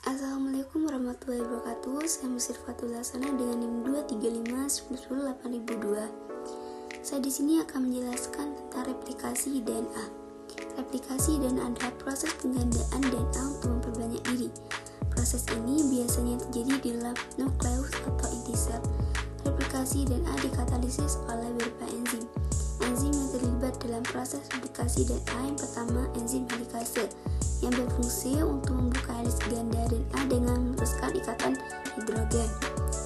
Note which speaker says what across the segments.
Speaker 1: Assalamualaikum warahmatullahi wabarakatuh. Saya Musirfatul Hasanah dengan NIM 235908002. Saya di sini akan menjelaskan tentang replikasi DNA. Replikasi DNA adalah proses penggandaan DNA untuk memperbanyak diri. Proses ini biasanya terjadi di dalam nukleus atau inti sel. Replikasi DNA dikatalisis oleh beberapa enzim. Enzim yang terlibat dalam proses replikasi DNA yang pertama, enzim helikase, yang berfungsi untuk membuka heliks ganda DNA dengan memutuskan ikatan hidrogen.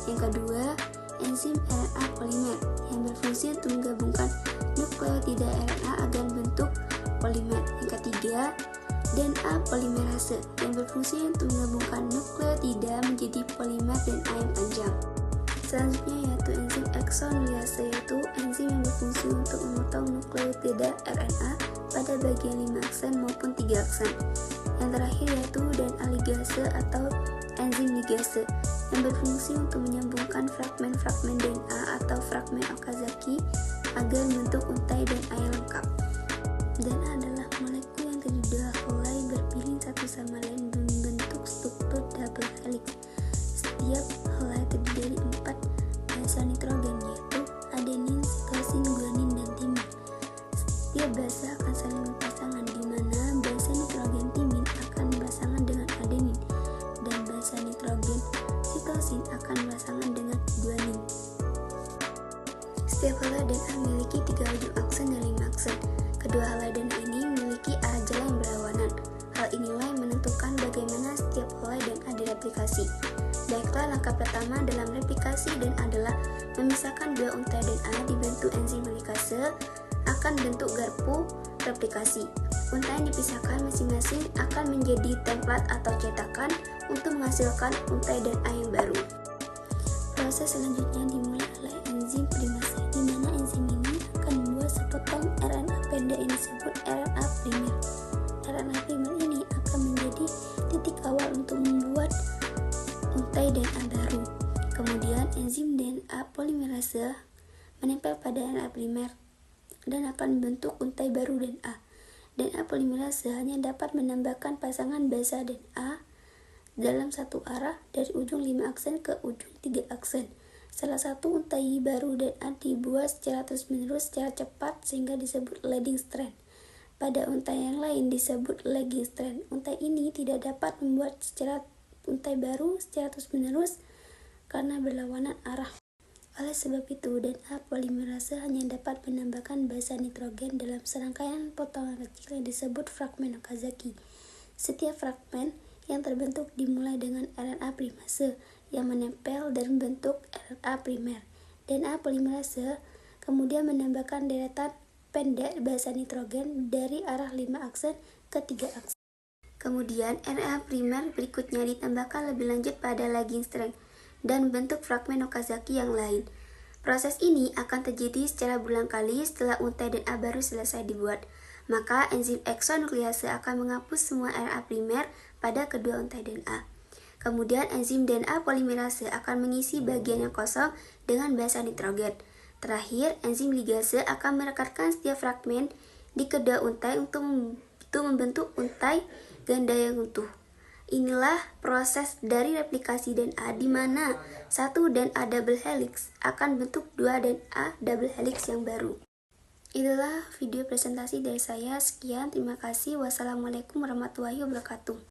Speaker 1: Yang kedua, enzim RNA polimer, yang berfungsi untuk menggabungkan nukleotida RNA agar bentuk polimer. Yang ketiga, DNA polimerase, yang berfungsi untuk menggabungkan nukleotida menjadi polimer DNA yang panjang. Selanjutnya yaitu enzim exonulease, yaitu enzim yang berfungsi untuk memotong nukleotida RNA pada bagian 5 aksen maupun 3 aksen. Yang terakhir yaitu DNA ligase atau enzim ligase, yang berfungsi untuk menyambungkan fragmen-fragmen DNA atau fragmen Okazaki agar membentuk untai DNA yang lengkap. DNA adalah molekul yang terdiri helai berpiling satu sama lain membentuk struktur double helix. Setiap helai terdiri dari 4 basa nitrogen, yaitu adenin, sitosin, guanin, dan timin. Setiap basa akan saling berpasangan, di mana basa nitrogen timin akan berpasangan dengan adenin dan basa nitrogen sitosin akan berpasangan dengan guanin. Setiap helai DNA memiliki 3 ujung aksen dan 5 aksen. Kedua helai DNA ini memiliki arah jalan yang berlawanan. Hal inilah yang menentukan bagaimana setiap helai DNA direplikasi. Baiklah, langkah pertama dalam replikasi DNA adalah memisahkan dua untai DNA dibantu enzim helikase akan bentuk garpu replikasi. Untai yang dipisahkan masing-masing akan menjadi template atau cetakan untuk menghasilkan untai DNA yang baru. Proses selanjutnya dimulai oleh enzim primase, di mana enzim ini akan membuat sepotong RNA pendek yang disebut RNA primer. RNA primer ini akan menjadi titik awal untuk membuat untai DNA baru. Kemudian enzim DNA polimerase menempel pada RNA primer dan akan membentuk untai baru DNA. DNA polimerase hanya dapat menambahkan pasangan basa DNA dalam satu arah dari ujung 5 aksen ke ujung 3 aksen. Salah satu untai baru DNA dibuat secara terus-menerus secara cepat sehingga disebut leading strand. Pada untai yang lain disebut lagging strand. Untai ini tidak dapat membuat untai baru secara terus-menerus karena berlawanan arah. Oleh sebab itu, DNA polimerase hanya dapat menambahkan basa nitrogen dalam serangkaian potongan kecil yang disebut fragmen Okazaki. Setiap fragmen yang terbentuk dimulai dengan RNA primase yang menempel dan membentuk RNA primer. DNA polimerase kemudian menambahkan deretan pendek basa nitrogen dari arah 5 aksen ke 3 aksen. Kemudian RNA primer berikutnya ditambahkan lebih lanjut pada lagging strand dan membentuk fragmen Okazaki yang lain. Proses ini akan terjadi secara berulang kali setelah untai DNA baru selesai dibuat. Maka enzim exonulease akan menghapus semua RNA primer pada kedua untai DNA. Kemudian enzim DNA polimerase akan mengisi bagian yang kosong dengan basa nitrogen. Terakhir, enzim ligase akan merekatkan setiap fragmen di kedua untai untuk membentuk untai ganda yang utuh. Inilah proses dari replikasi DNA di mana satu DNA double helix akan bentuk 2 DNA double helix yang baru. Itulah video presentasi dari saya. Sekian, terima kasih. Wassalamualaikum warahmatullahi wabarakatuh.